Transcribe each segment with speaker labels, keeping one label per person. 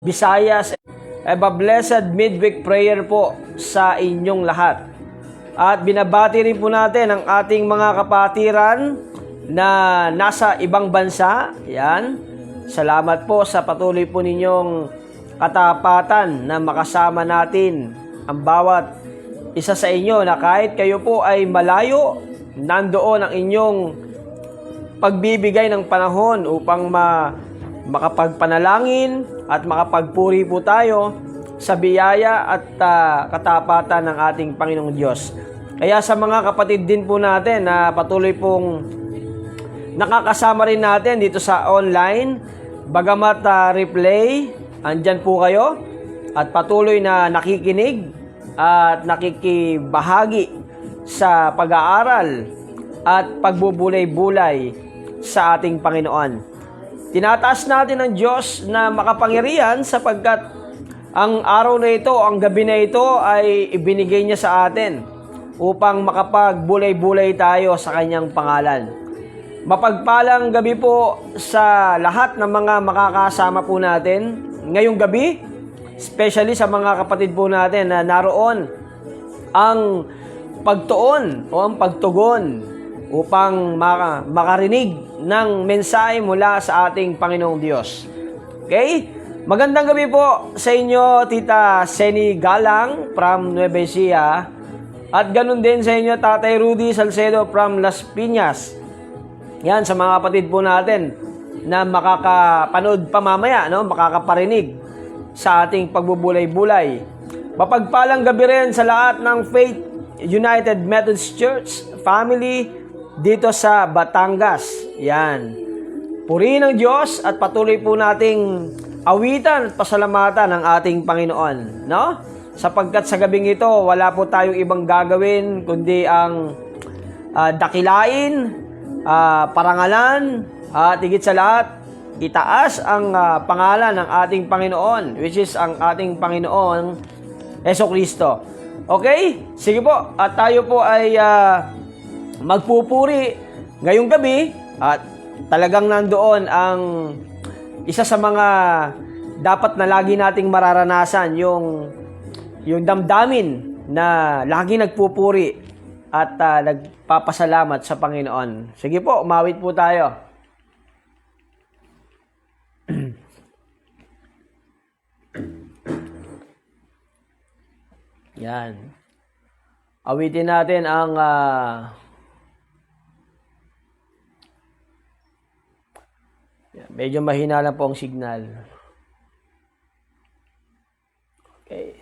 Speaker 1: Visayas, blessed midweek prayer po sa inyong lahat. At binabati rin po natin ang ating mga kapatiran na nasa ibang bansa. Yan. Salamat po sa patuloy po ninyong katapatan na makasama natin ang bawat isa sa inyo na kahit kayo po ay malayo, nandoon ang inyong pagbibigay ng panahon upang makapagpanalangin at makapagpuri po tayo sa biyaya at katapatan ng ating Panginoong Diyos. Kaya sa mga kapatid din po natin na patuloy pong nakakasama rin natin dito sa online, bagamat replay, andyan po kayo at patuloy na nakikinig at nakikibahagi sa pag-aaral at pagbubulay-bulay sa ating Panginoon. Tinataas natin ang Diyos na makapangyarihan sapagkat ang araw na ito, ang gabi na ito ay ibinigay niya sa atin upang makapagbulay-bulay tayo sa kanyang pangalan. Mapagpalang gabi po sa lahat ng mga makakasama po natin ngayong gabi, especially sa mga kapatid po natin na naroon ang pagtuon o ang pagtugon upang makarinig ng mensahe mula sa ating Panginoong Diyos. Okay? Magandang gabi po sa inyo, Tita Seni Galang from Nueva Ecija. At ganun din sa inyo, Tatay Rudy Salcedo from Las Piñas. Yan, sa mga kapatid po natin na makakapanood pa mamaya, makakaparinig sa ating pagbubulay-bulay. Mapagpalang gabi rin sa lahat ng Faith United Methodist Church family dito sa Batangas. Yan. Purihin ang Diyos at patuloy po nating awitan at pasalamatan ang ating Panginoon. No? Sapagkat sa gabing ito, wala po tayong ibang gagawin kundi ang dakilain, parangalan, at higit sa lahat, itaas ang pangalan ng ating Panginoon, which is ang ating Panginoon, Jesucristo. Okay? Sige po. At tayo po ay magpupuri ngayong gabi at talagang nandoon ang isa sa mga dapat na lagi nating mararanasan, yung damdamin na lagi nagpupuri at nagpapasalamat sa Panginoon. Sige po, umawit po tayo. Yan. Awitin natin ang medyo mahina lang po ang signal. Okay.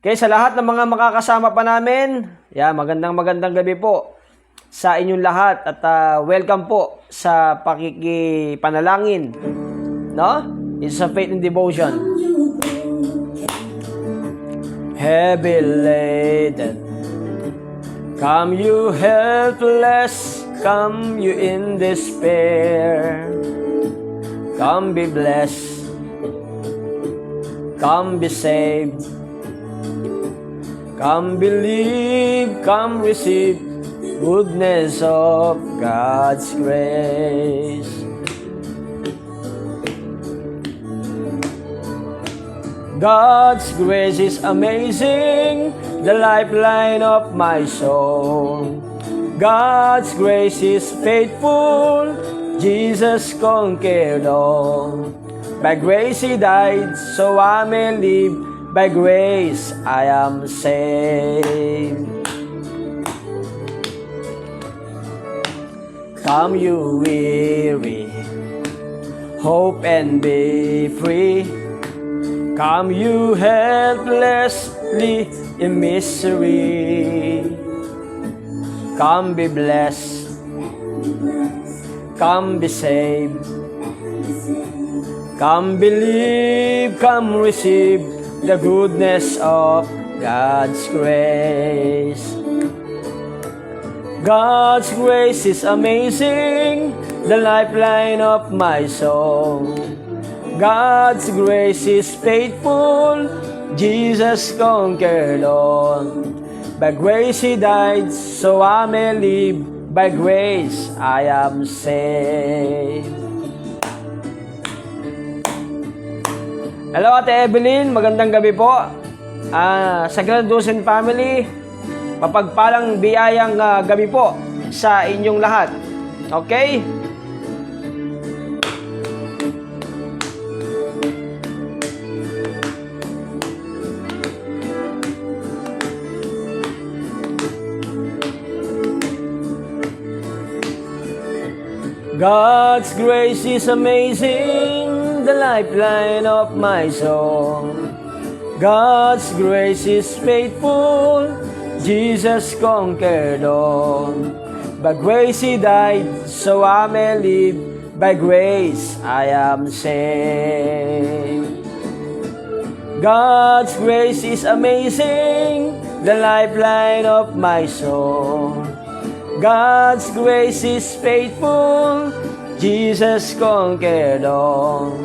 Speaker 1: Okay, sa lahat ng mga makakasama pa namin, magandang gabi po sa inyong lahat at welcome po sa pakikipanalangin, no? It's a faith and devotion. Heavy laden, come you helpless, come you in despair, come be blessed, come be saved, come believe, come receive goodness of God's grace. God's grace is amazing, the lifeline of my soul. God's grace is faithful, Jesus conquered all. By grace He died, so I may live, by grace I am saved. Come you weary, hope and be free. Come you helplessly in misery. Come be blessed, come be saved, come believe, come receive the goodness of God's grace. God's grace is amazing, the lifeline of my soul. God's grace is faithful, Jesus conquered all. By grace He died, so I may live, by grace I am saved. Hello, Ate Evelyn. Magandang gabi po. Sa Grandusen family, mapagpalang biyayang gabi po sa inyong lahat. Okay? God's grace is amazing, the lifeline of my soul. God's grace is faithful, Jesus conquered all. By grace He died, so I may live. By grace I am saved. God's grace is amazing, the lifeline of my soul. God's grace is faithful, Jesus conquered all.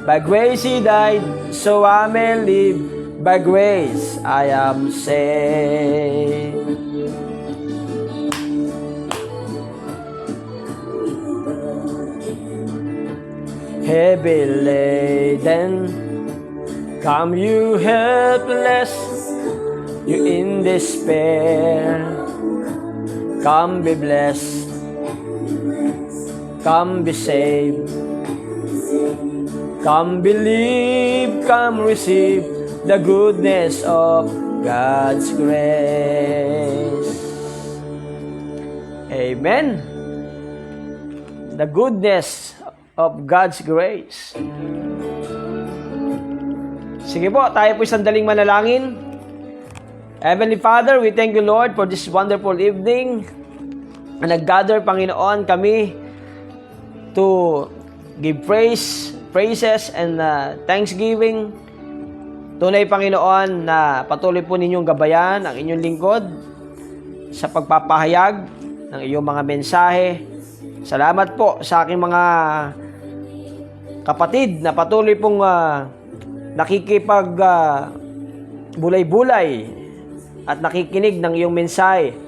Speaker 1: By grace He died, so I may live. By grace I am saved. Heavy laden, come you helpless, you in despair. Come be blessed, come be saved, come believe, come receive the goodness of God's grace. Amen. The goodness of God's grace. Sige po, tayo po sandaling manalangin. Heavenly Father, we thank you, Lord, for this wonderful evening. Nag-gather, Panginoon, kami to give praises, and thanksgiving. Tunay, Panginoon, na patuloy po ninyong gabayan ang inyong lingkod sa pagpapahayag ng iyong mga mensahe. Salamat po sa aking mga kapatid na patuloy pong nakikipag bulay-bulay at nakikinig ng iyong mensahe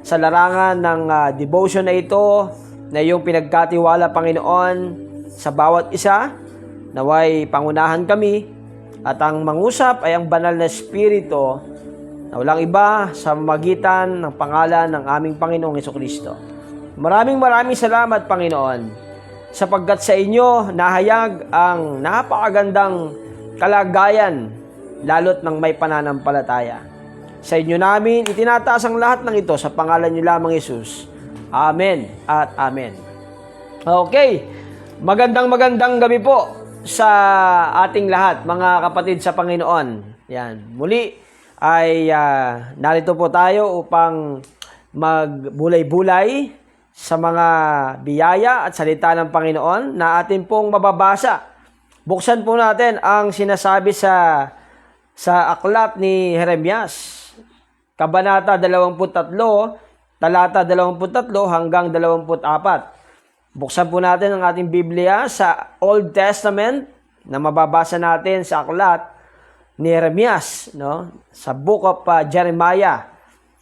Speaker 1: sa larangan ng devotion na ito na iyong pinagkatiwala, Panginoon, sa bawat isa. Naway pangunahan kami at ang mangusap ay ang banal na Espiritu na walang iba sa magitan ng pangalan ng aming Panginoong Hesukristo. Maraming salamat, Panginoon, sapagkat sa inyo nahayag ang napakagandang kalagayan lalo't ng may pananampalataya. Sa inyo namin itinataas ang lahat ng ito sa pangalan niyo lamang, Jesus. Amen at amen. Okay, magandang gabi po sa ating lahat, mga kapatid sa Panginoon. Yan, muli ay narito po tayo upang magbulay-bulay sa mga biyaya at salita ng Panginoon na atin pong mababasa. Buksan po natin ang sinasabi sa aklat ni Jeremias. Kabanata 23, talata 23 hanggang 24. Buksan po natin ang ating Biblia sa Old Testament na mababasa natin sa aklat ni Jeremias, no? Sa Book of Jeremiah,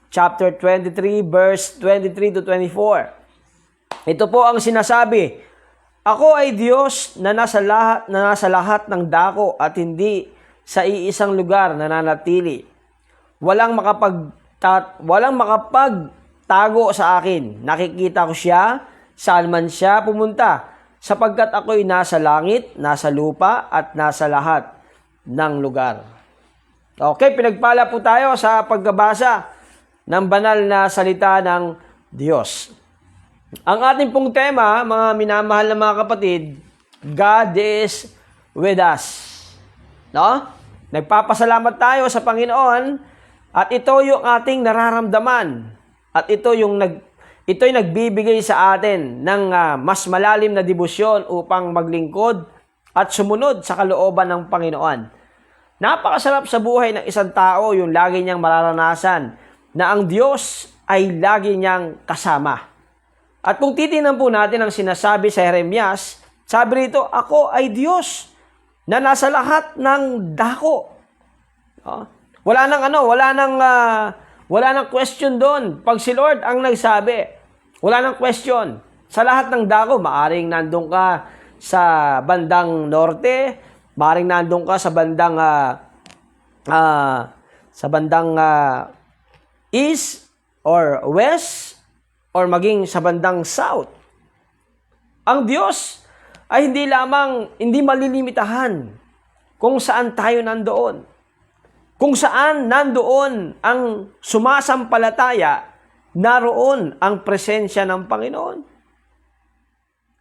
Speaker 1: chapter 23, verse 23 to 24. Ito po ang sinasabi, "Ako ay Diyos na nasa lahat ng dako at hindi sa iisang lugar nananatili. Walang makapagtago sa akin. Nakikita ko siya saan man siya pumunta, sapagkat ako'y nasa langit, nasa lupa, at nasa lahat ng lugar." Okay, pinagpala po tayo sa pagbabasa ng banal na salita ng Diyos. Ang ating pong tema, mga minamahal na mga kapatid, God is with us. No? Nagpapasalamat tayo sa Panginoon at ito yung ating nararamdaman. At ito'y nagbibigay sa atin ng mas malalim na debosyon upang maglingkod at sumunod sa kalooban ng Panginoon. Napakasarap sa buhay ng isang tao yung lagi niyang mararanasan na ang Diyos ay lagi niyang kasama. At kung titingnan po natin ang sinasabi sa Jeremias, sabi rito, "Ako ay Diyos na nasa lahat ng dako." Wala nang question doon. Pag si Lord ang nagsabi, wala nang question. Sa lahat ng dako, maaring nandun ka sa bandang norte, Maring nandun ka sa bandang east or west or maging sa bandang south. Ang Diyos ay hindi malilimitahan kung saan tayo nandoon. Kung saan nandoon ang sumasampalataya, naroon ang presensya ng Panginoon.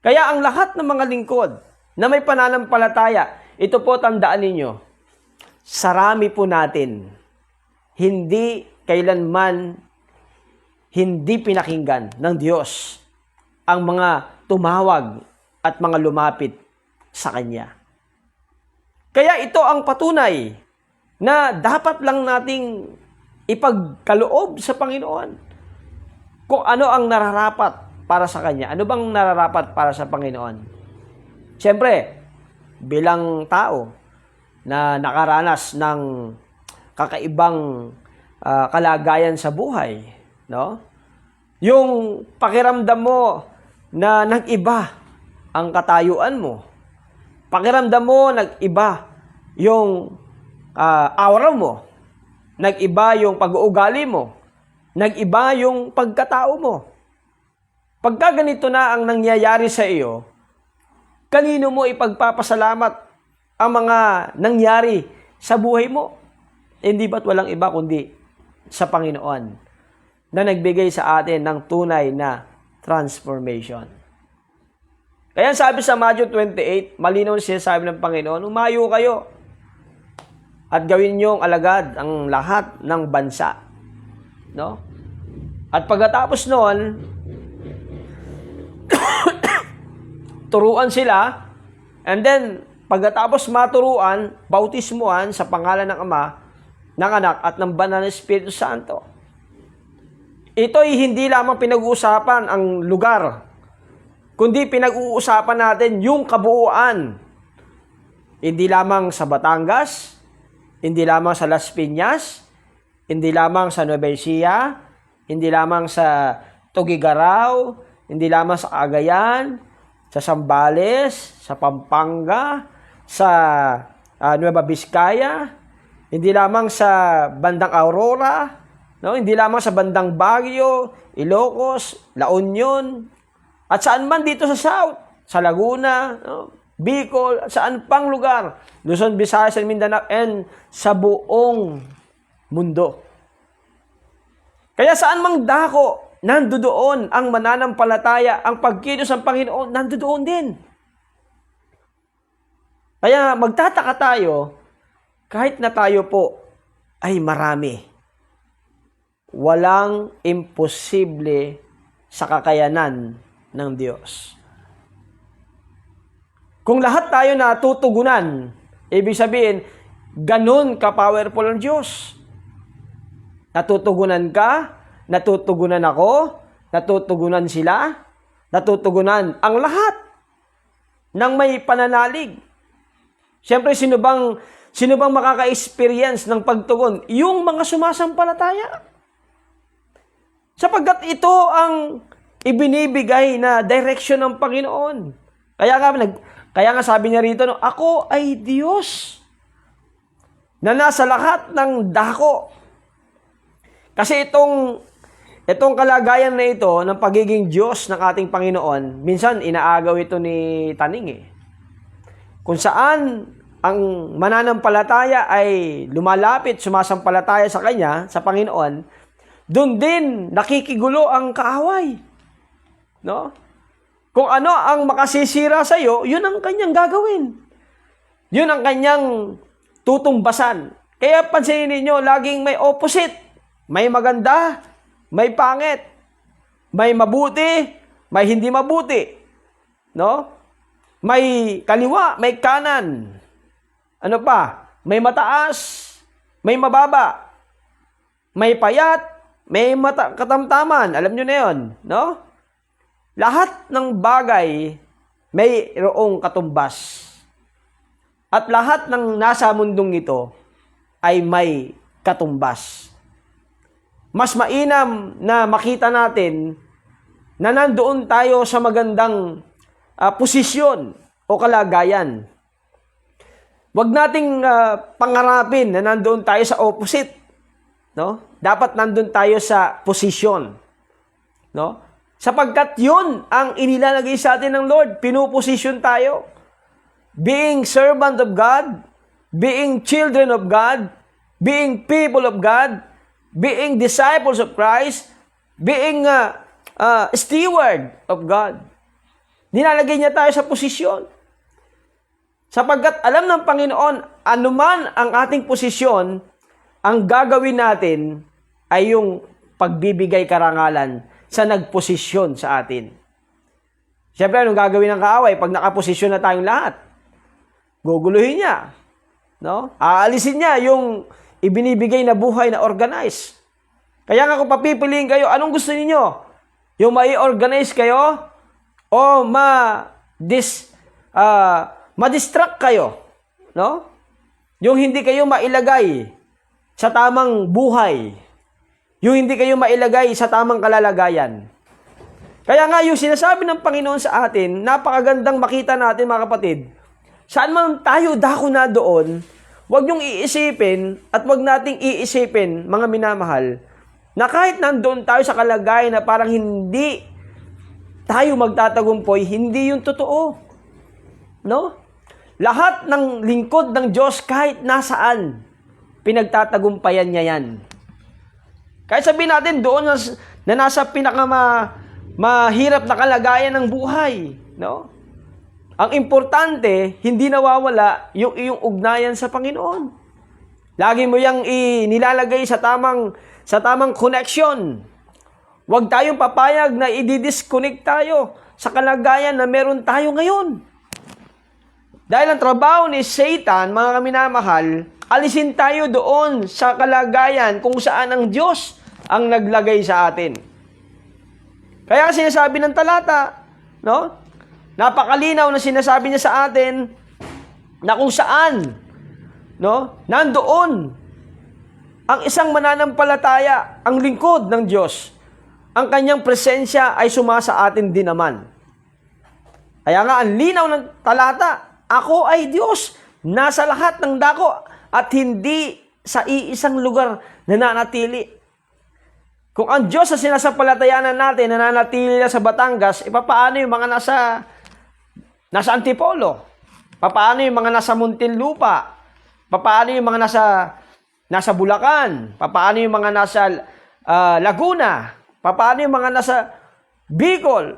Speaker 1: Kaya ang lahat ng mga lingkod na may pananampalataya, ito po tandaan ninyo, sarami po natin, hindi kailanman hindi pinakinggan ng Diyos ang mga tumawag at mga lumapit sa Kanya. Kaya ito ang patunay na dapat lang nating ipagkaloob sa Panginoon kung ano ang nararapat para sa Kanya. Ano bang nararapat para sa Panginoon? Siyempre, bilang tao na nakaranas ng kakaibang kalagayan sa buhay, no? Yung pakiramdam mo na nag-iba ang katayuan mo. Pakiramdam mo nag-iba yung aura mo. Nag-iba yung pag-uugali mo. Nag-iba yung pagkatao mo. Pagka ganito na ang nangyayari sa iyo, kanino mo ipagpapasalamat ang mga nangyari sa buhay mo? Hindi ba't walang iba kundi sa Panginoon na nagbigay sa atin ng tunay na transformation. Kaya sabi sa Matthew 28, malinaw siya sabi ng Panginoon, umayo kayo at gawin niyong alagad ang lahat ng bansa. No? At pagkatapos noon, turuan sila, and then pagkatapos maturuan, bautismuhan sa pangalan ng Ama, ng Anak at ng Banal na Espiritu Santo. Ito ay hindi lamang pinag-uusapan ang lugar, kundi pinag-uusapan natin yung kabuuan. Hindi lamang sa Batangas, hindi lamang sa Las Piñas, hindi lamang sa Nueva Ecija, hindi lamang sa Tugigaraw, hindi lamang sa Cagayan, sa Zambales, sa Pampanga, sa Nueva Vizcaya, hindi lamang sa bandang Aurora, no? Hindi lamang sa bandang Baguio, Ilocos, La Union, at saan man dito sa South, sa Laguna, no? Bicol, at saan pang lugar, Luzon, Visayas, and Mindanao, and sa buong mundo. Kaya saan mang dako, nandoon ang mananampalataya, ang pagkilos ng Panginoon, nandoon din. Kaya magtataka tayo, kahit na tayo po ay marami, walang imposible sa kakayanan ng Diyos. Kung lahat tayo natutugunan, ibig sabihin, ganun ka-powerful ang Diyos. Natutugunan ka, natutugunan ako, natutugunan sila, natutugunan ang lahat ng may pananalig. Siyempre, sino bang makaka-experience ng pagtugon? Yung mga sumasampalataya. Sapagkat ito ang ibinibigay na direction ng Panginoon. Kaya nga sabi niya rito, no, ako ay Diyos na nasa lahat ng dako. Kasi itong kalagayan na ito ng pagiging Diyos ng ating Panginoon, minsan inaagaw ito ni Taning eh. Kung saan ang mananampalataya ay lumalapit, sumasampalataya sa Kanya, sa Panginoon, doon din nakikigulo ang kaaway. No? Kung ano ang makasisira sa iyo, yun ang Kanyang gagawin. Yun ang Kanyang tutumbasan. Kaya pansinin niyo, laging may opposite. May maganda, may pangit. May mabuti, may hindi mabuti. No? May kaliwa, may kanan. Ano pa? May mataas, may mababa. May payat, may katamtaman. Alam nyo na yun, no? Lahat ng bagay may roong katumbas. At lahat ng nasa mundong ito ay may katumbas. Mas mainam na makita natin na nandoon tayo sa magandang posisyon o kalagayan. Huwag nating pangarapin na nandoon tayo sa opposite. No? Dapat nandoon tayo sa posisyon. No? Sapagkat yun ang inilalagay sa atin ng Lord. Pinuposisyon tayo. Being servant of God, being children of God, being people of God, being disciples of Christ, being steward of God. Nilalagay niya tayo sa posisyon. Sapagkat alam ng Panginoon, anuman ang ating posisyon, ang gagawin natin ay yung pagbibigay karangalan sa nagposisyon sa atin. Siyempre, anong gagawin ng kaaway pag nakaposisyon na tayong lahat? Guguluhin niya. No? Aalisin niya yung ibinibigay na buhay na organize. Kaya nga kung papipiliin kayo, anong gusto ninyo? Yung mai-organize kayo o ma-distract kayo, no? Yung hindi kayo mailagay sa tamang buhay. Yung hindi kayo mailagay sa tamang kalalagayan. Kaya nga yung sinasabi ng Panginoon sa atin, napakagandang makita natin mga kapatid. Saan man tayo dako na doon, huwag niyong iisipin at huwag nating iisipin, mga minamahal, na kahit nandoon tayo sa kalagayan na parang hindi tayo magtatagumpay, hindi yung totoo. No? Lahat ng lingkod ng Diyos kahit nasaan, pinagtatagumpayan niya yan. Kahit sabihin natin doon na nasa mahirap na kalagayan ng buhay. No? Ang importante, hindi nawawala yung iyong ugnayan sa Panginoon. Lagi mo yang nilalagay sa tamang connection. Huwag tayong papayag na i-disconnect tayo sa kalagayan na meron tayo ngayon. Dahil ang trabaho ni Satan, mga kaminamahal, alisin tayo doon sa kalagayan kung saan ang Diyos ang naglagay sa atin. Kaya sinasabi ng talata, no? Napakalinaw na sinasabi niya sa atin na kung saan, no? Nandoon ang isang mananampalataya, ang lingkod ng Diyos. Ang kanyang presensya ay sumasa atin din naman. Kaya nga, ang linaw ng talata, ako ay Diyos, nasa lahat ng dako at hindi sa iisang lugar nananatili. Kung ang Diyos sa sinasampalatayanan natin nananatili na sa Batangas, papaano yung mga nasa Antipolo? Papaano yung mga nasa Muntinlupa? Papaano yung mga nasa Bulacan? Papaano yung mga nasa Laguna? Papaano yung mga nasa Bicol?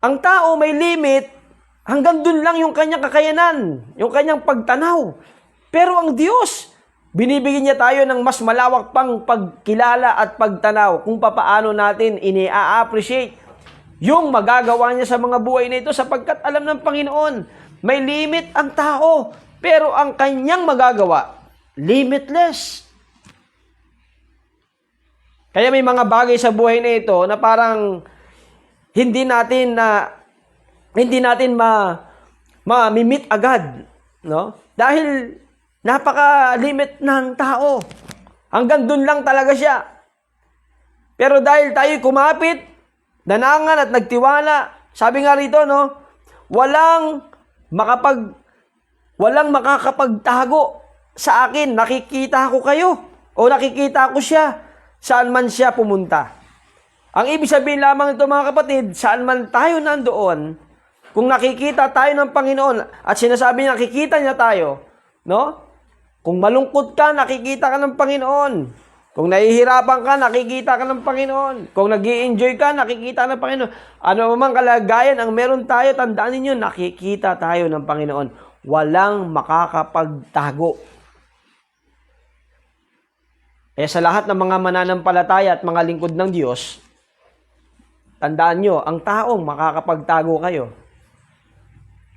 Speaker 1: Ang tao may limit. Hanggang dun lang yung kanyang kakayanan, yung kanyang pagtanaw. Pero ang Diyos, binibigyan niya tayo ng mas malawak pang pagkilala at pagtanaw kung papaano natin ini-appreciate yung magagawa niya sa mga buhay na ito sapagkat alam ng Panginoon, may limit ang tao, pero ang kanyang magagawa, limitless. Kaya may mga bagay sa buhay na ito na parang hindi natin ma-meet agad, no? Dahil napaka-limit ng tao. Hanggang dun lang talaga siya. Pero dahil tayo kumapit, nanangan at nagtiwala, sabi nga rito, no? Walang makakapagtago sa akin. Nakikita ko kayo o nakikita ko siya saan man siya pumunta. Ang ibig sabihin lamang ito, mga kapatid, saan man tayo nandoon, kung nakikita tayo ng Panginoon at sinasabi niya nakikita niya tayo, no? Kung malungkot ka, nakikita ka ng Panginoon. Kung nahihirapan ka, nakikita ka ng Panginoon. Kung nag-i-enjoy ka, nakikita ka ng Panginoon. Ano mang kalagayan ang meron tayo, tandaan ninyo, nakikita tayo ng Panginoon. Walang makakapagtago. Sa lahat ng mga mananampalataya at mga lingkod ng Diyos, tandaan nyo, ang taong makakapagtago kayo.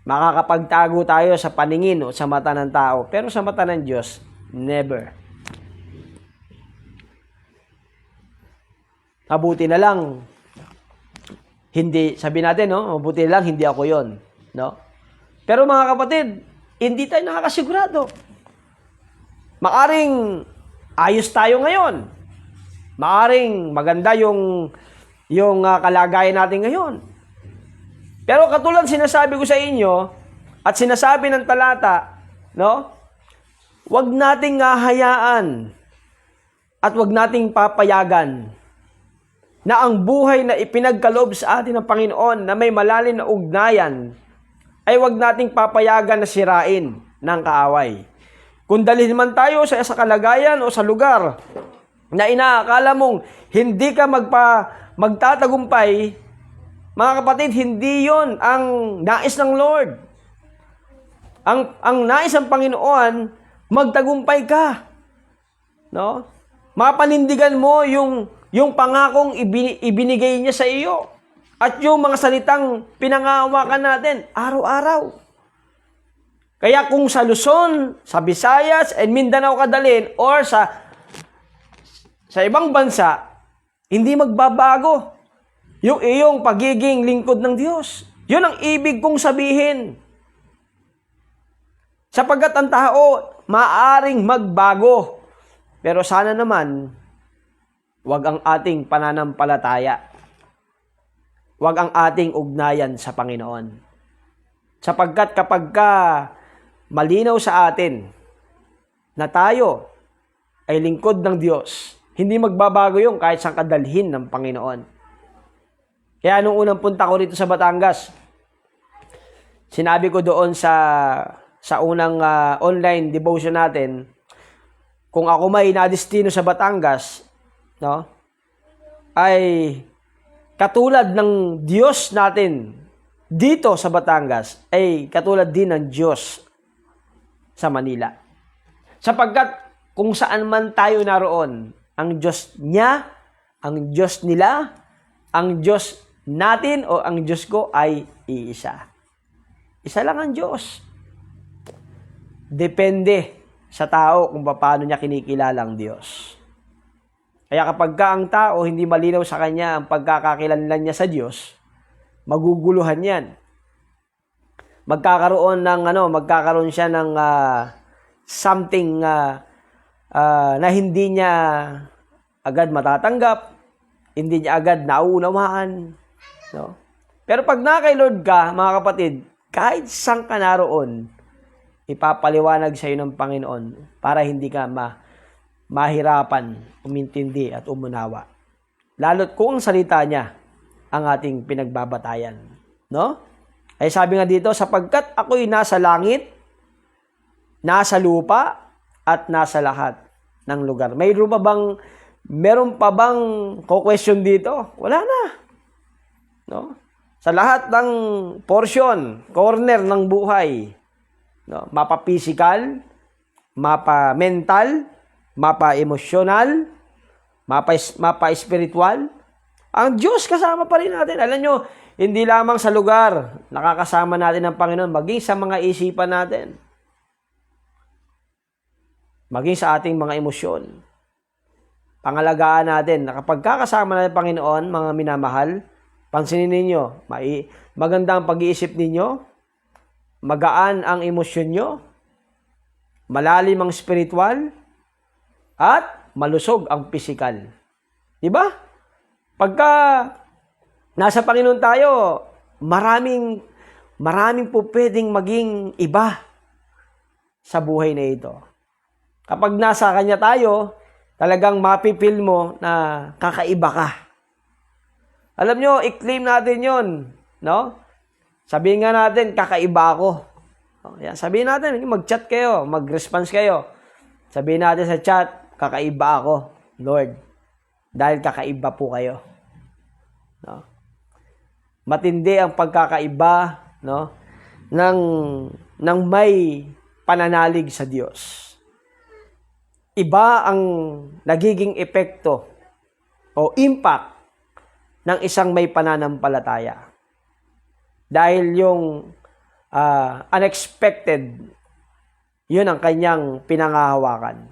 Speaker 1: Makakapagtago tayo sa paningin o sa mata ng tao. Pero sa mata ng Diyos, never. Mabuti na lang, hindi, sabi natin, no? Mabuti na lang, hindi ako yon, no? Pero mga kapatid, hindi tayo nakakasigurado. Maaring ayos tayo ngayon. Maaring maganda yung kalagayan natin ngayon. Pero katulad sinasabi ko sa inyo, At sinasabi ng talata, no? Huwag nating hayaan at huwag nating papayagan na ang buhay na ipinagkaloob sa atin ng Panginoon na may malalim na ugnayan ay huwag nating papayagan na sirain ng kaaway. Kung dalhin man tayo sa kalagayan o sa lugar na inaakala mong hindi ka magtatagumpay, mga kapatid, hindi yon ang nais ng Lord. Ang nais ng Panginoon, magtagumpay ka. No? Mapanindigan mo yung pangakong ibinigay niya sa iyo. At yung mga salitang pinangahawakan natin araw-araw. Kaya kung sa Luzon, sa Visayas, and Mindanao ka dalhin, or sa ibang bansa, hindi magbabago yung iyong pagiging lingkod ng Diyos. Yun ang ibig kong sabihin. Sapagkat ang tao, maaring magbago. Pero sana naman, wag ang ating pananampalataya. Wag ang ating ugnayan sa Panginoon. Sapagkat kapag malinaw sa atin na tayo ay lingkod ng Diyos, hindi magbabago yung kahit saan kadalhin ng Panginoon. Kaya nung unang punta ko rito sa Batangas, sinabi ko doon sa unang online devotion natin, kung ako may nadestino sa Batangas, no, ay katulad ng Diyos natin dito sa Batangas, ay katulad din ng Diyos sa Manila. Sapagkat kung saan man tayo naroon, ang Diyos niya, ang Diyos nila, ang Diyos natin o ang Diyos ko ay iisa. Isa lang ang Diyos. Depende sa tao kung paano niya kinikilala ang Diyos. Kaya kapag ang tao hindi malinaw sa kanya ang pagkakakilanlan niya sa Diyos, maguguluhan yan. Magkakaroon siya ng something na hindi niya agad matatanggap, hindi niya agad nauunawaan. No? Pero pag kay Lord ka, mga kapatid, kahit saan ka naroon, ipapaliwanag sa iyo ng Panginoon para hindi ka mahirapan, umintindi at umunawa. Lalo't kung ang salita niya ang ating pinagbabatayan. No? Ay sabi nga dito, sapagkat ako'y nasa langit, nasa lupa, at nasa lahat ng lugar. Meron pa bang question dito? Wala na. No? Sa lahat ng portion, corner ng buhay, no? Mapa physical, mapa mental, mapa emosyonal, mapa spiritual, ang Diyos kasama pa rin natin. Alam nyo, hindi lamang sa lugar nakakasama natin ang Panginoon, maging sa mga isipan natin. Maging sa ating mga emosyon. Pangalagaan natin na kapag kakasama natin ang Panginoon, mga minamahal, pansinin ninyo, maganda ang pag-iisip ninyo, magaan ang emosyon nyo, malalim ang spiritual, at malusog ang physical. Diba? Pagka nasa Panginoon tayo, maraming po pwedeng maging iba sa buhay na ito. Kapag nasa Kanya tayo, talagang mapipil mo na kakaiba ka. Alam nyo, i-claim natin yun. No? Sabihin nga natin, kakaiba ako. Yan, sabihin natin, mag-chat kayo, mag-response kayo. Sabihin natin sa chat, kakaiba ako, Lord. Dahil kakaiba po kayo. No? Matindi ang pagkakaiba, no, ng may pananalig sa Diyos. Iba ang nagiging epekto o impact ng isang may pananampalataya. Dahil yung unexpected, yun ang kanyang pinangahawakan.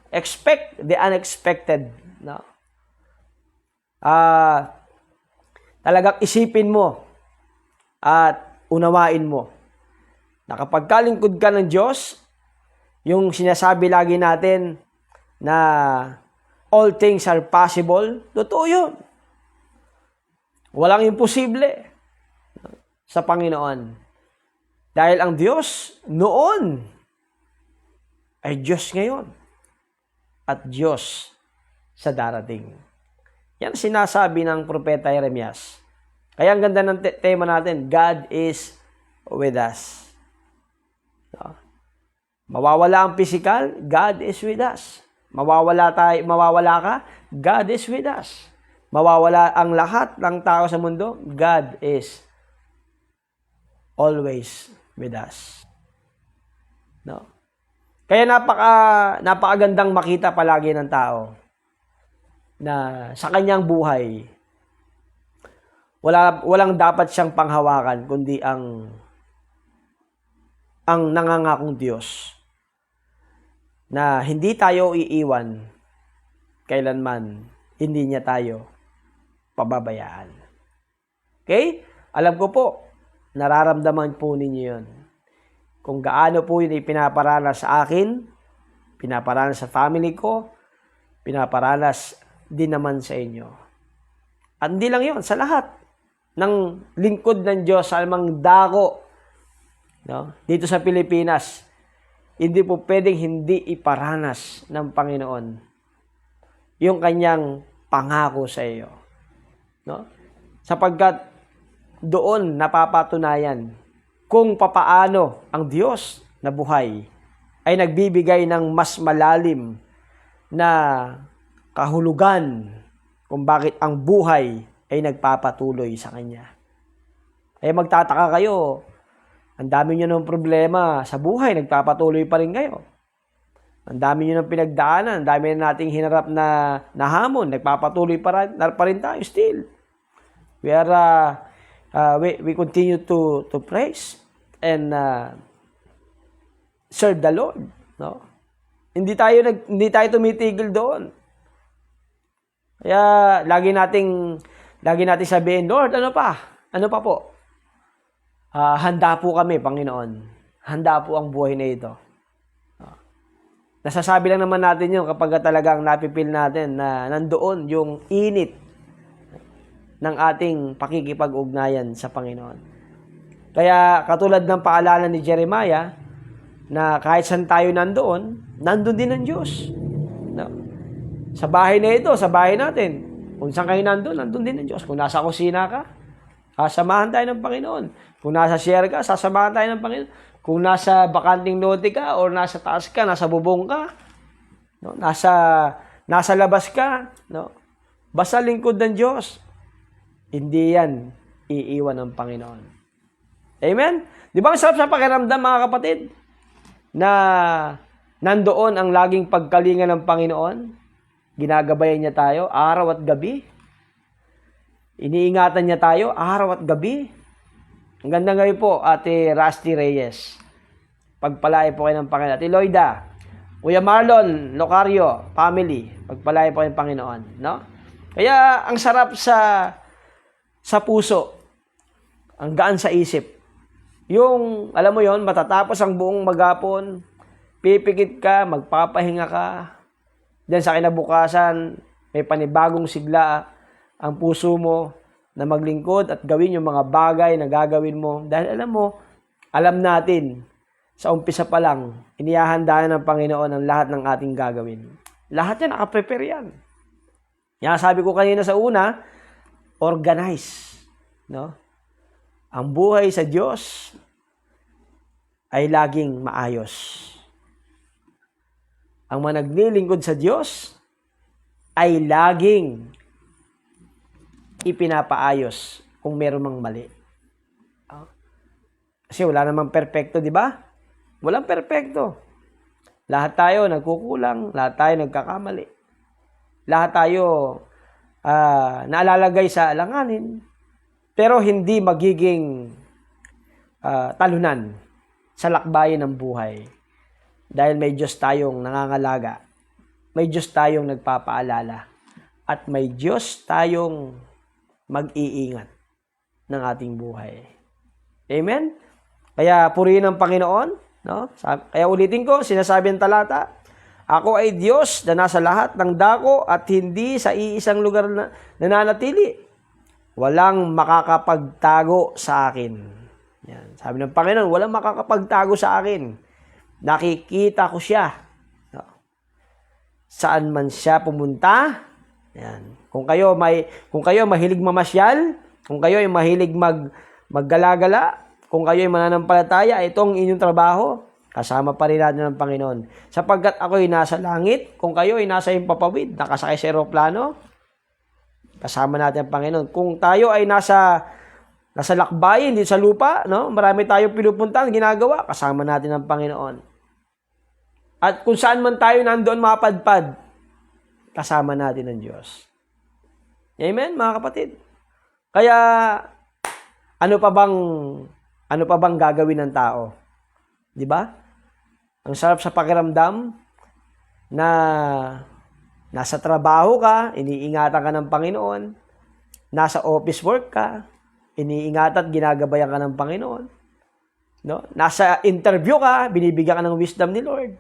Speaker 1: Expect the unexpected. No? Talagang isipin mo at unawain mo na kapag kalingkod ka ng Diyos, yung sinasabi lagi natin na all things are possible, totoo yun. Walang imposible sa Panginoon. Dahil ang Diyos noon ay Diyos ngayon at Diyos sa darating. Yan sinasabi ng Propeta Jeremias. Kaya ang ganda ng tema natin, God is with us. No? Mawawala ang physical, God is with us. Mawawala ka, God is with us. Mawawala ang lahat ng tao sa mundo, God is always with us. No? Kaya napakagandang makita palagi ng tao na sa kanyang buhay, walang dapat siyang panghawakan kundi ang nangangakong Diyos na hindi tayo iiwan kailanman, hindi niya tayo pababayaan. Okay? Alam ko po, nararamdaman po ninyo yun. Kung gaano po yun pinaparanas sa akin, pinaparanas sa family ko, pinaparanas din naman sa inyo. At hindi lang yun, sa lahat ng lingkod ng Diyos, sa alamang dako, no? Dito sa Pilipinas, hindi po pwedeng hindi iparanas ng Panginoon yung kanyang pangako sa iyo. No? Sapagkat doon napapatunayan kung papaano ang Diyos na buhay ay nagbibigay ng mas malalim na kahulugan kung bakit ang buhay ay nagpapatuloy sa Kanya. Kaya magtataka kayo, ang dami nyo ng problema sa buhay, nagpapatuloy pa rin kayo. Ang dami nyo ng pinagdaanan, ang dami na nating hinarap na hamon, nagpapatuloy pa rin tayo still. We continue to praise and serve the Lord, no? Hindi tayo tumitigil doon. Kaya lagi nating sabihin, Lord, ano pa? Ano pa po? Handa po kami, Panginoon. Handa po ang buhay na ito. Nasasabi lang naman natin yun kapag talagang napipil natin na nandoon yung init ng ating pakikipag-ugnayan sa Panginoon. Kaya katulad ng paalala ni Jeremiah, na kahit saan tayo nandoon din ang Diyos. No? Sa bahay na ito, sa bahay natin, kung saan kayo nandun din ang Diyos. Kung nasa kusina ka, sasamahan tayo ng Panginoon. Kung nasa share ka, sasamahan tayo ng Panginoon. Kung nasa bakanting lote ka, or nasa taas ka, nasa bubong ka, no? nasa labas ka, no? Basta lingkod ng Diyos, hindi yan iiwan ng Panginoon. Amen? Di ba ang sarap sa pakiramdam, mga kapatid? Na nandoon ang laging pagkalinga ng Panginoon, ginagabayan niya tayo araw at gabi, iniingatan niya tayo araw at gabi. Ang ganda ngayon po, Ate Rusty Reyes, pagpalay po kayo ng Panginoon. Ate Loida, Kuya Marlon Locario, family, pagpalay po kayo ng Panginoon, no? Kaya ang sarap sa puso, ang gaan sa isip. Yung, alam mo yon, matatapos ang buong maghapon, pipikit ka, magpapahinga ka, diyan sa kinabukasan, may panibagong sigla ang puso mo na maglingkod at gawin yung mga bagay na gagawin mo. Dahil alam natin, sa umpisa pa lang, inihahandaan ng Panginoon ang lahat ng ating gagawin. Lahat yan, nakaprepare yan. Yan, sabi ko kanina sa una, organize. No? Ang buhay sa Diyos ay laging maayos. Ang mga naglilingkod sa Diyos ay laging ipinapaayos kung meron mang mali. Kasi wala namang perpekto, di ba? Walang perpekto. Lahat tayo nagkukulang, lahat tayo nagkakamali. Lahat tayo naalalagay sa alanganin, pero hindi magiging talunan sa lakbayin ng buhay. Dahil may Diyos tayong nangangalaga, may Diyos tayong nagpapaalala, at may Diyos tayong mag-iingat ng ating buhay. Amen? Kaya purihin ang Panginoon. No? Kaya ulitin ko, sinasabi ng talata, ako ay Diyos na nasa lahat ng dako at hindi sa iisang lugar na nananatili. Walang makakapagtago sa akin. Yan. Sabi ng Panginoon, walang makakapagtago sa akin. Nakikita ko siya. No? Saan man siya pumunta. Yan. Kung kayo mahilig mamasyal, kung kayo ay mahilig maggala-gala, kung kayo ay mananampalataya, itong inyong trabaho, kasama pa rin natin ng Panginoon. Sapagkat ako ay nasa langit, kung kayo ay nasa himpapawid, nakasakay sa eroplano, kasama natin ang Panginoon. Kung tayo ay nasa lakbayin, hindi sa lupa, no? Marami tayong pinupuntahan, ginagawa, kasama natin ang Panginoon. At kung saan man tayo nandoon mapadpad, kasama natin ang Diyos. Amen, mga kapatid? Kaya, ano pa bang gagawin ng tao? Di ba? Ang sarap sa pakiramdam na nasa trabaho ka, iniingatan ka ng Panginoon, nasa office work ka, iniingatan at ginagabayan ka ng Panginoon. No? Nasa interview ka, binibigyan ka ng wisdom ni Lord.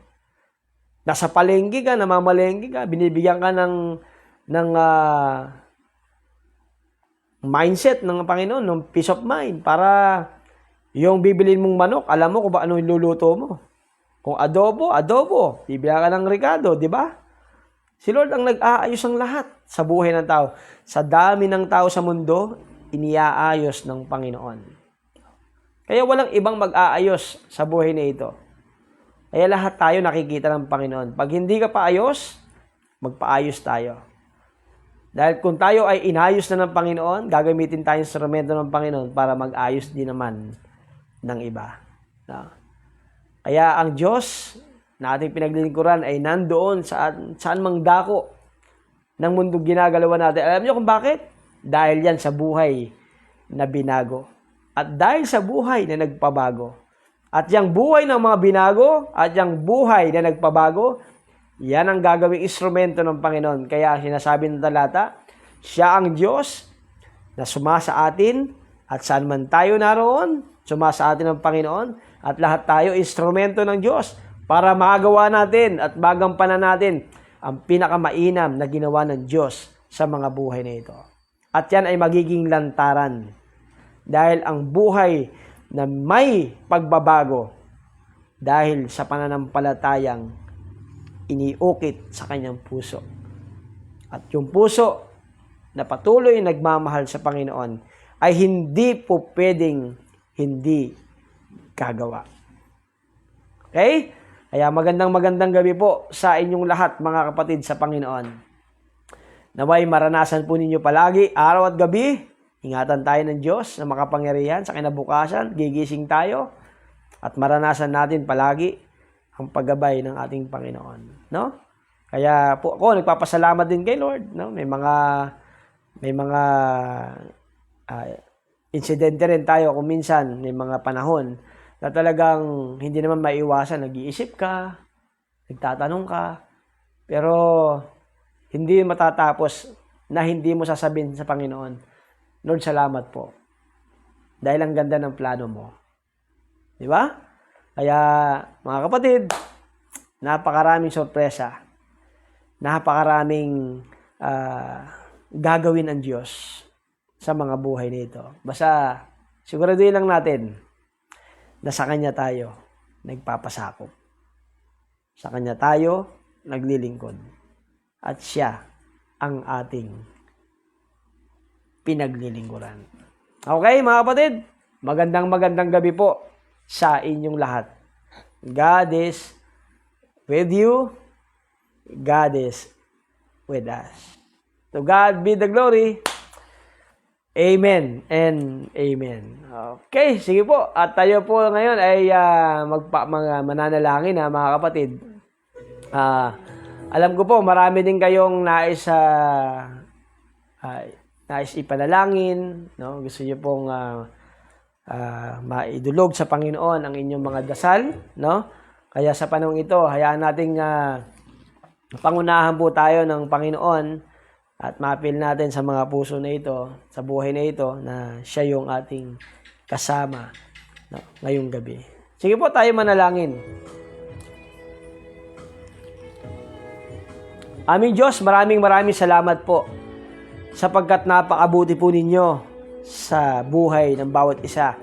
Speaker 1: Nasa palengke ka, namamalengke ka, binibigyan ka ng mindset ng Panginoon, ng peace of mind, para yung bibilin mong manok, alam mo kung ano iluluto mo. Kung adobo, bibigyan ka ng Ricardo, di ba? Si Lord ang nag-aayos ang lahat sa buhay ng tao. Sa dami ng tao sa mundo, iniaayos ng Panginoon. Kaya walang ibang mag-aayos sa buhay na ito. Kaya lahat tayo nakikita ng Panginoon. Pag hindi ka paayos, magpaayos tayo. Dahil kung tayo ay inayos na ng Panginoon, gagamitin tayong instrumento ng Panginoon para mag-ayos din naman ng iba. No? Kaya ang Diyos na ating pinaglilingkuran ay nandoon saan mang dako ng mundong ginagalawan natin. Alam niyo kung bakit? Dahil yan sa buhay na binago. At dahil sa buhay na nagpabago. At yung buhay ng mga binago, at yung buhay na nagpabago, yan ang gagawing instrumento ng Panginoon. Kaya sinasabi ng talata, siya ang Diyos na sumasa atin, at saan man tayo naroon, sumasa atin ang Panginoon, at lahat tayo instrumento ng Diyos para magawa natin at magampanan natin ang pinakamainam na ginawa ng Diyos sa mga buhay na ito. At yan ay magiging lantaran. Dahil ang buhay na may pagbabago dahil sa pananampalatayang iniukit sa kanyang puso. At yung puso na patuloy nagmamahal sa Panginoon ay hindi po pwedeng hindi gagawa. Okay? Kaya magandang gabi po sa inyong lahat, mga kapatid sa Panginoon. Naway maranasan po ninyo palagi, araw at gabi, ingatan tayo ng Diyos na makapangyarihan sa kinabukasan, gigising tayo, at maranasan natin palagi ang paggabay ng ating Panginoon. No? Kaya po ako, nagpapasalamat din kay Lord. No? May mga insidente rin tayo kung minsan, may mga panahon na talagang hindi naman maiwasan, nag-iisip ka, nagtatanong ka, pero hindi matatapos na hindi mo sasabihin sa Panginoon, Lord, salamat po. Dahil ang ganda ng plano mo. Di ba? Kaya, mga kapatid, napakaraming sorpresa. Napakaraming gagawin ang Diyos sa mga buhay nito. Basta, siguraduhin lang natin na sa Kanya tayo nagpapasakop. Sa Kanya tayo naglilingkod. At Siya ang ating pinaglilingkuran. Okay, mga kapatid? Magandang gabi po sa inyong lahat. God is with you. God is with us. To God be the glory. Amen and amen. Okay, sige po. At tayo po ngayon ay mananalangin, mga kapatid. Alam ko po, marami din kayong nais ipanalangin, no? Gusto niyo pong maidulog sa Panginoon ang inyong mga dasal, no? Kaya sa panahon ito, hayaan nating pangunahan po tayo ng Panginoon at ma-appeal natin sa mga puso na ito, sa buhay na ito, na Siya yung ating kasama, no? Ngayong gabi. Sige po, tayo manalangin. Aming Diyos, maraming salamat po sapagkat napakabuti po ninyo sa buhay ng bawat isa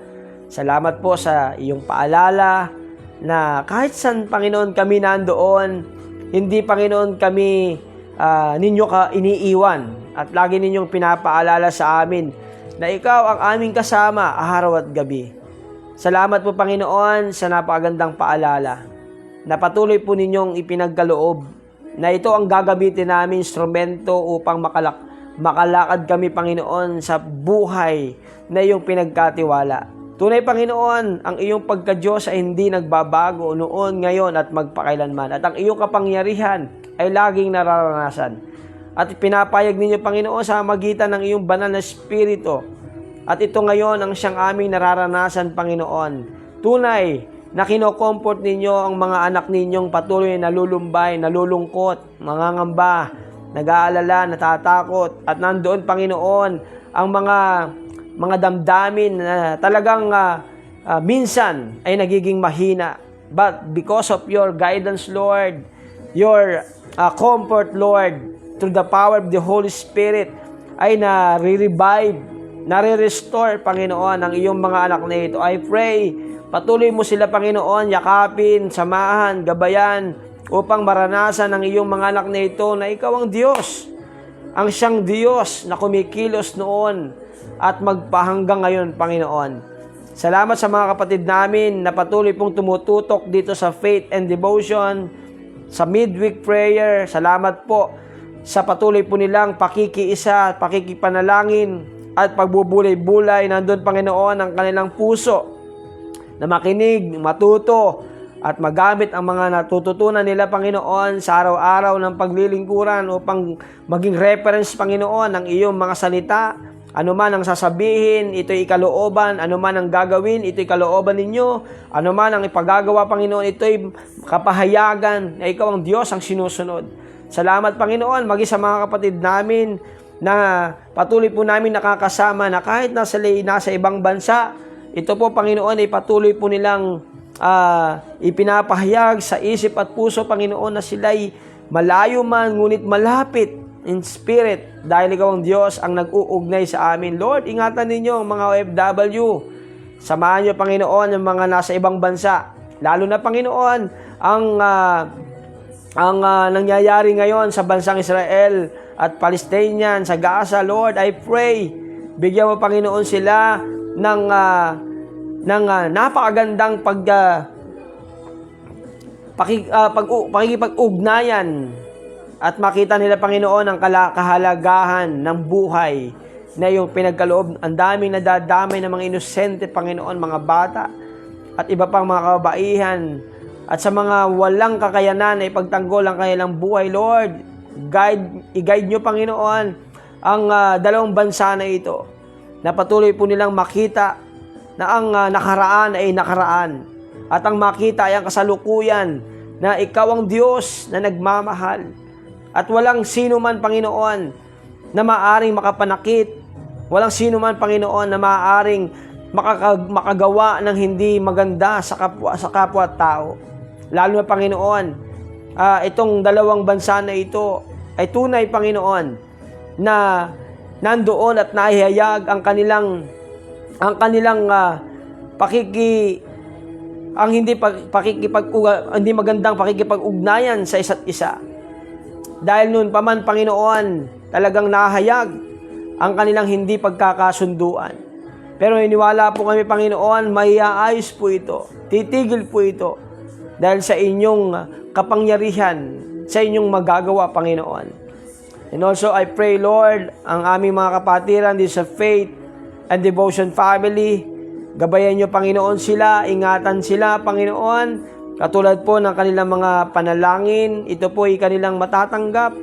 Speaker 1: Salamat po sa iyong paalala na kahit saan, Panginoon, kami nandoon, hindi, Panginoon, kami ninyo iniiwan at lagi ninyong pinapaalala sa amin na ikaw ang aming kasama araw at gabi. Salamat po, Panginoon, sa napakagandang paalala na patuloy po ninyong ipinagkaloob na ito ang gagamitin namin instrumento upang makalakad kami, Panginoon, sa buhay na iyong pinagkatiwala. Tunay, Panginoon, ang iyong pagka-Diyos ay hindi nagbabago noon, ngayon at magpakailanman. At ang iyong kapangyarihan ay laging nararanasan. At pinapayag ninyo, Panginoon, sa magitan ng iyong banal na Espiritu. At ito ngayon ang siyang aming nararanasan, Panginoon. Tunay na kino-comfort ninyo ang mga anak ninyong patuloy na nalulumbay, nalulungkot, mangangamba, nag-aalala, natatakot. At nandoon, Panginoon, ang mga damdamin na talagang minsan ay nagiging mahina. But because of your guidance, Lord, your comfort, Lord, through the power of the Holy Spirit, ay nare-revive, nare-restore, Panginoon, ang iyong mga anak na ito. I pray, patuloy mo sila, Panginoon, yakapin, samahan, gabayan, upang maranasan ng iyong mga anak na ito na ikaw ang Diyos, ang siyang Diyos na kumikilos noon at magpahanggang ngayon, Panginoon. Salamat sa mga kapatid namin na patuloy pong tumututok dito sa Faith and Devotion, sa midweek prayer. Salamat po sa patuloy po nilang pakikiisa, pakikipanalangin at pagbubulay-bulay. Nandun, Panginoon, ang kanilang puso na makinig, matuto at magamit ang mga natututunan nila, Panginoon, sa araw-araw ng paglilingkuran upang maging reference, Panginoon, ng iyong mga salita. Ano man ang sasabihin, ito'y ikalooban. Ano man ang gagawin, ito'y kalooban ninyo. Ano man ang ipagagawa, Panginoon, ito'y kapahayagan na ikaw ang Diyos ang sinusunod. Salamat, Panginoon, maging sa mga kapatid namin na patuloy po namin nakakasama na kahit nasa ibang bansa, ito po, Panginoon, ay patuloy po nilang ipinapahayag sa isip at puso, Panginoon, na sila'y malayo man, ngunit malapit in spirit, dahil ikaw ang Diyos ang nag-uugnay sa amin. Lord, ingatan ninyo mga OFW. Samahan niyo, Panginoon, yung mga nasa ibang bansa. Lalo na, Panginoon, ang nangyayari ngayon sa bansang Israel at Palestinian, sa Gaza. Lord, I pray, bigyan mo, Panginoon, sila ng napakagandang pakikipag-ugnayan at makita nila, Panginoon, ang kahalagahan ng buhay na iyong pinagkaloob. Ang daming nadadamay ng mga inosente, Panginoon, mga bata at iba pang mga kabaihan at sa mga walang kakayanan na ipagtanggol ang kanilang buhay. Lord, i-guide nyo, Panginoon, ang dalawang bansa na ito na patuloy po nilang makita na ang nakaraan ay nakaraan at ang makita ay ang kasalukuyan na ikaw ang Diyos na nagmamahal. At walang sino man, Panginoon, na maaaring makapanakit. Walang sino man, Panginoon, na maaaring makagawa ng hindi maganda sa kapwa-tao. Lalo na, Panginoon, itong dalawang bansa na ito ay tunay, Panginoon, na nandoon at naihayag ang kanilang hindi magandang pakikipag-ugnayan sa isa't isa. Dahil noon pa man, Panginoon, talagang nahayag ang kanilang hindi pagkakasunduan. Pero iniwala po kami, Panginoon, maiaayos po ito. Titigil po ito. Dahil sa inyong kapangyarihan, sa inyong magagawa, Panginoon. And also, I pray, Lord, ang aming mga kapatiran dito sa Faith and Devotion family, gabayan niyo, Panginoon, sila, ingatan sila, Panginoon. Katulad po ng kanilang mga panalangin, ito po ay kanilang matatanggap.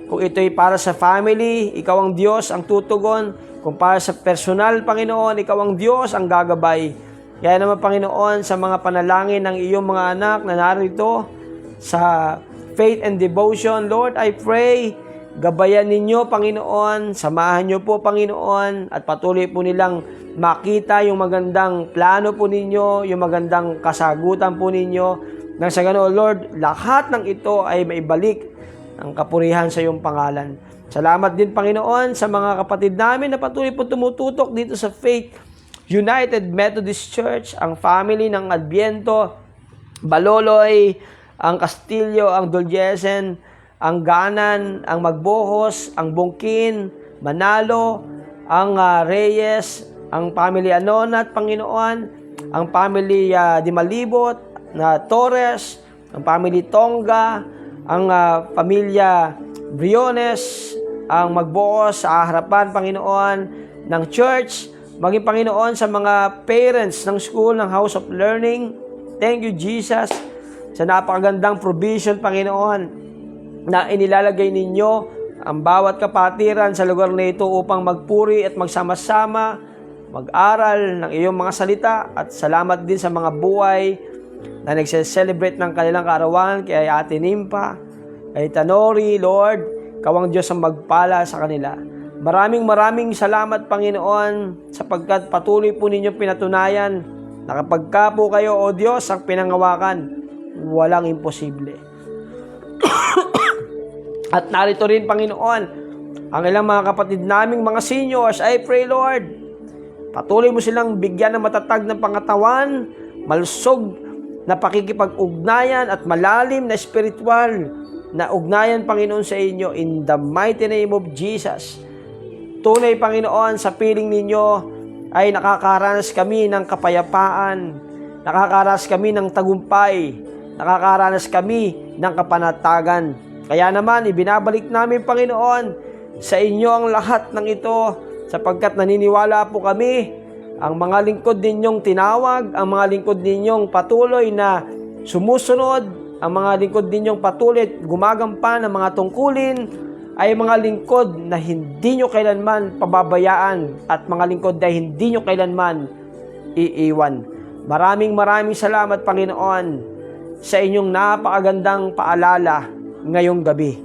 Speaker 1: Kung ito ay para sa family, ikaw ang Diyos ang tutugon. Kung para sa personal, Panginoon, ikaw ang Diyos ang gagabay. Kaya naman, Panginoon, sa mga panalangin ng iyong mga anak na narito sa Faith and Devotion, Lord, I pray, gabayan ninyo, Panginoon, samahan niyo po, Panginoon, at patuloy po nilang makita yung magandang plano po ninyo, yung magandang kasagutan po ninyo. Nang sa ganoon, Lord, lahat ng ito ay maibalik ang kapurihan sa iyong pangalan. Salamat din, Panginoon, sa mga kapatid namin na patuloy po tumututok dito sa Faith United Methodist Church, ang family ng Adviento, Baloloy, ang Castillo, ang Dulgesen, ang Ganan, ang Magbohos, ang Bungkin, Manalo, ang Reyes, ang family Anonat, Panginoon, ang family Di Malibot, na Torres, ang family Tonga, ang pamilya Briones, ang Magbohos sa harapan, Panginoon, ng church, maging Panginoon sa mga parents ng school, ng House of Learning. Thank you, Jesus, sa napakagandang provision, Panginoon, na inilalagay ninyo ang bawat kapatiran sa lugar na ito upang magpuri at magsama-sama, mag-aral ng iyong mga salita. At salamat din sa mga buhay na nagse-celebrate ng kanilang kaarawan, kay Ate Nimpa, kay Tanori. Lord, kawang Diyos ang magpala sa kanila. Maraming salamat, Panginoon, sapagkat patuloy po ninyong pinatunayan na kapag ka po kayo, O Diyos, ang pinangawakan, walang imposible. At narito rin, Panginoon, ang ilang mga kapatid naming mga seniors. I pray, Lord, patuloy mo silang bigyan ng matatag na pangatawan, malusog na pakikipag-ugnayan at malalim na spiritual na ugnayan, Panginoon, sa inyo, in the mighty name of Jesus. Tunay, Panginoon, sa piling ninyo ay nakakaranas kami ng kapayapaan, nakakaranas kami ng tagumpay, nakakaranas kami ng kapanatagan. Kaya naman, ibinabalik namin, Panginoon, sa inyo ang lahat ng ito, sapagkat naniniwala po kami, ang mga lingkod ninyong tinawag, ang mga lingkod ninyong patuloy na sumusunod, ang mga lingkod ninyong patuloy gumagampan ng mga tungkulin, ay mga lingkod na hindi nyo kailanman pababayaan at mga lingkod na hindi nyo kailanman iiwan. Maraming salamat, Panginoon, sa inyong napakagandang paalala ngayong gabi,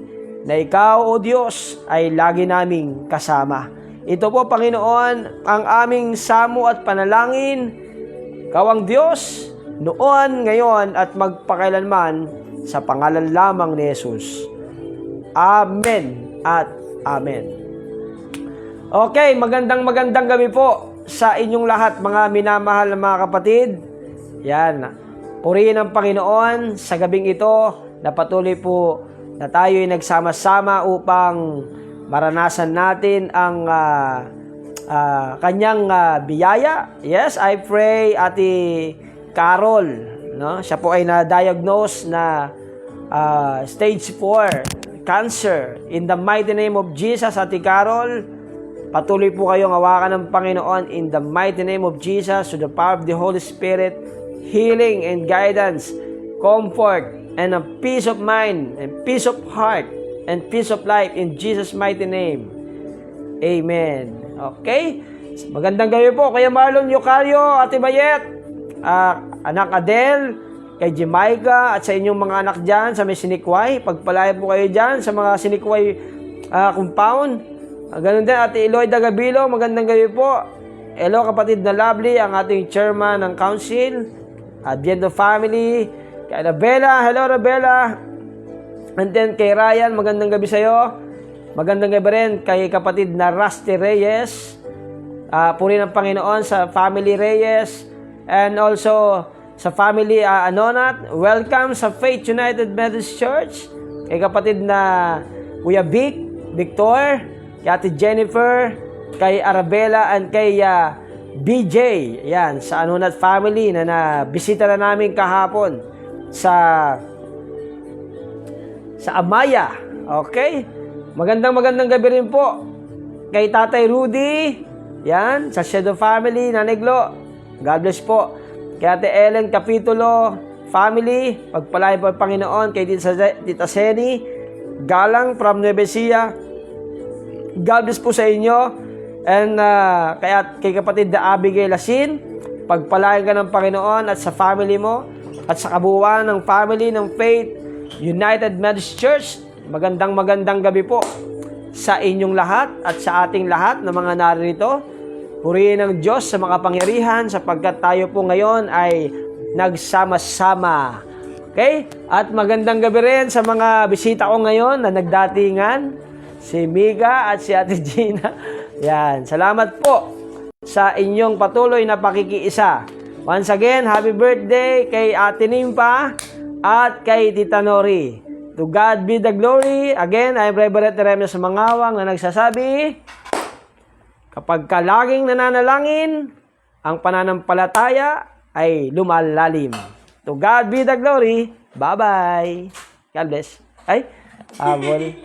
Speaker 1: na ikaw, O Diyos, ay lagi naming kasama. Ito po, Panginoon, ang aming samo at panalangin. Ikaw ang Diyos, noon, ngayon, at magpakailanman, sa pangalan lamang ni Jesus. Amen at Amen. Okay, magandang gabi po sa inyong lahat, mga minamahal na mga kapatid. Yan, purihin ang Panginoon sa gabing ito na patuloy po na tayo ay nagsama-sama upang maranasan natin ang kanyang biyaya. Yes, I pray, Ate Carol, no? Siya po ay na-diagnose na stage 4 cancer. In the mighty name of Jesus, Ate Carol, patuloy po kayong hawakan ng Panginoon in the mighty name of Jesus, to the power of the Holy Spirit, healing and guidance, comfort, and a peace of mind, and peace of heart, and peace of life in Jesus' mighty name. Amen. Okay? Magandang gabi po kay Marlon Yocario, Ate Bayet, anak Adele, kay Jamaica, at sa inyong mga anak dyan sa may Sinikway. Pagpalaya po kayo dyan sa mga Sinikway compound. Ganun din, Ate Eloy Dagabilo, magandang gabi po. Hello, kapatid na lovely, ang ating chairman ng council, Adviento family. Kay Rabela, hello Rabela. And then kay Ryan, magandang gabi sa'yo. Magandang gabi rin kay kapatid na Rusty Reyes. Puri ng Panginoon sa family Reyes. And also sa family Anonat. Welcome sa Faith United Methodist Church. Kay kapatid na Kuya Victor, kay Ate Jennifer, kay Arabella, and kay BJ. Yan, sa Anonat family na nabisita na namin kahapon sa Amaya. Okay? Magandang gabi rin po kay Tatay Rudy. Yan, sa Shadow family, Naneglo. God bless po. Kay Ate Ellen Capitulo family, pagpalain po ang Panginoon. Kay Tita Seni Galang from Nueva Ecija, God bless po sa inyo. And kay kapatid na Abigail Asin, pagpalain ka ng Panginoon at sa family mo at sa kabuuan ng family ng Faith United Methodist Church. Magandang gabi po sa inyong lahat at sa ating lahat na mga narito. Purihin ng Diyos sa mga pangyarihan, sapagkat tayo po ngayon ay nagsama-sama. Okay? At magandang gabi rin sa mga bisita ko ngayon na nagdatingan, si Miga at si Ate Gina. Yan. Salamat po sa inyong patuloy na pakikiisa. Once again, happy birthday kay Ate Nimpa at kay Tita Nori. To God be the glory. Again, I'm Reverend Teremios Mangawang na nagsasabi, kapag ka laging nananalangin, ang pananampalataya ay lumalalim. To God be the glory. Bye-bye. God bless. Ay, habol.